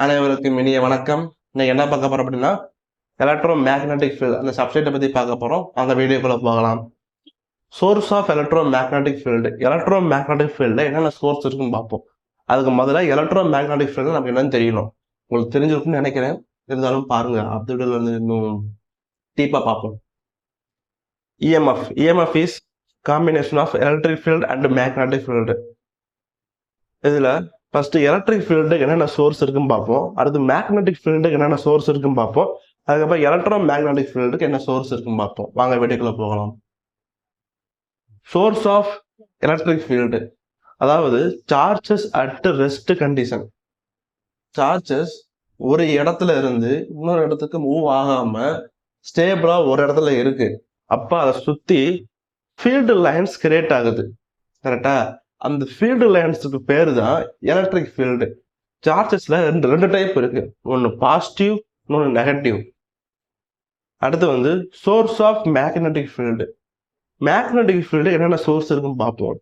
அனைவருக்கும் இனிய வணக்கம். இன்னைக்கு என்ன பார்க்க போறோம் அப்படின்னா, எலக்ட்ரோ மேக்னெட்டிக் ஃபீல்டு அந்த சப்ஜெக்டை பற்றி பார்க்க போகிறோம். அந்த வீடியோக்குள்ளே போகலாம். Source of electro magnetic field. Electro magnetic ஃபீல்டில் என்னென்ன சோர்ஸ் இருக்குன்னு பார்ப்போம். அதுக்கு முதல்ல எலக்ட்ரோ மேக்னெட்டிக் ஃபீல்டு நமக்கு என்னன்னு தெரியணும். உங்களுக்கு தெரிஞ்சிருக்குன்னு நினைக்கிறேன். இருந்தாலும் பாருங்க, அடுத்த வீடியோவில் வந்து இன்னும் டீப்பாக பார்ப்போம். EMF is combination of electric field and magnetic field. இதில் ஃபர்ஸ்ட் எலக்ட்ரிக் ஃபீல்டுக்கு என்னென்ன சோர்ஸ் இருக்குன்னு பார்ப்போம். அடுத்து மேக்னெட்டிக் ஃபீல்டுக்கு என்னென்ன சோர்ஸ் இருக்குன்னு பார்ப்போம். அதுக்கப்புறம் எலக்ட்ரோ மேக்னெட்டிக் ஃபீல்டுக்கு என்ன சோர்ஸ் இருக்குன்னு பார்ப்போம். வாங்க வீடியோக்குள்ள போகலாம். சோர்ஸ் ஆஃப் எலக்ட்ரிக் ஃபீல்டு, அதாவது charges at rest condition. Charges ஒரு இடத்துல இருந்து இன்னொரு இடத்துக்கு மூவ் ஆகாம ஸ்டேபிளா ஒரு இடத்துல இருக்கு. அப்ப அதை சுத்தி ஃபீல்டு லைன்ஸ் கிரியேட் ஆகுது. கரெக்டா? அந்த ஃபீல்டு லைன்ஸுக்கு பேரு தான் எலக்ட்ரிக் ஃபீல்டு. சார்ஜஸ்ல ரெண்டு டைப் இருக்கு. ஒன்று பாசிட்டிவ், இன்னொன்று நெகட்டிவ். அடுத்து வந்து source of magnetic field. Magnetic field என்னென்ன சோர்ஸ் இருக்குன்னு பார்ப்போம்.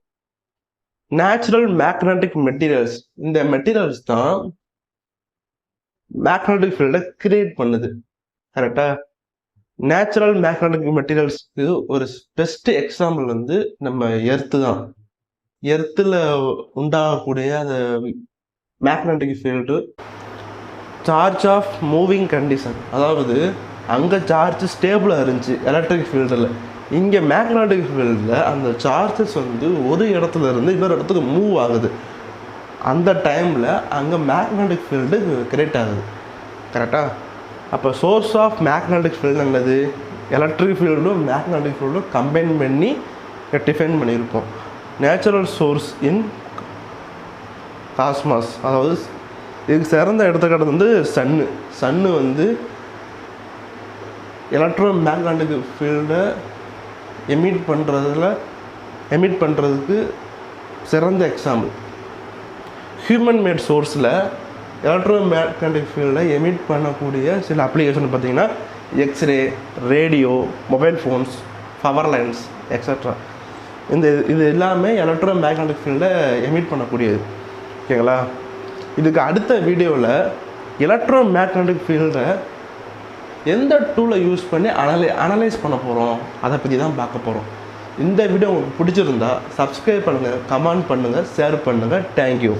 Natural magnetic materials. இந்த மெட்டீரியல்ஸ் தான் மேக்னெட்டிக் ஃபீல்டை கிரியேட் பண்ணுது. கரெக்டா? நேச்சுரல் மேக்னெட்டிக் மெட்டீரியல்ஸ்க்கு ஒரு பெஸ்ட் எக்ஸாம்பிள் வந்து நம்ம எர்த்து தான். எர்த்தில் உண்டாகக்கூடிய அந்த magnetic field charge of moving condition. அதாவது அங்கே சார்ஜ் ஸ்டேபிளாக இருந்துச்சு எலக்ட்ரிக் ஃபீல்டில். இங்கே மேக்னெட்டிக் ஃபீல்டில் அந்த சார்ஜஸ் வந்து ஒரு இடத்துல இருந்து இன்னொரு இடத்துக்கு மூவ் ஆகுது. அந்த டைமில் அங்கே மேக்னெட்டிக் ஃபீல்டு கிரியேட் ஆகுது. கரெக்டாக? அப்போ சோர்ஸ் ஆஃப் மேக்னெட்டிக் ஃபீல்டு என்னது? எலக்ட்ரிக் ஃபீல்டும் மேக்னெட்டிக் ஃபீல்டும் கம்பைன் பண்ணி டிஃபைன் பண்ணியிருப்போம். நேச்சுரல் சோர்ஸ் இன் காஸ்மாஸ். அதாவது இதுக்கு சிறந்த எடுத்துக்காட்டு வந்து சன்னு வந்து எலக்ட்ரோ மேக்னெட்டிக் ஃபீல்டை எமிட் பண்ணுறதுக்கு சிறந்த எக்ஸாம்பிள். ஹியூமன் மேட் சோர்ஸில் எலக்ட்ரோ மேக்னெட்டிக் ஃபீல்டை எமிட் பண்ணக்கூடிய சில அப்ளிகேஷன் பார்த்திங்கன்னா x-ray, radio, mobile phones, power lines extra. இது எல்லாமே எலக்ட்ரோ மேக்னெட்டிக் ஃபீல்டை எமிட் பண்ணக்கூடியது. ஓகேங்களா? இதுக்கு அடுத்த வீடியோவில் எலக்ட்ரோ மேக்னெட்டிக் ஃபீல்டை எந்த டூலை யூஸ் பண்ணி அனலைஸ் பண்ண போகிறோம் அதை பற்றி தான் பார்க்க போகிறோம். இந்த வீடியோ உங்களுக்கு பிடிச்சிருந்தா சப்ஸ்கிரைப் பண்ணுங்கள், கமெண்ட் பண்ணுங்கள், ஷேர் பண்ணுங்கள். தேங்க்யூ.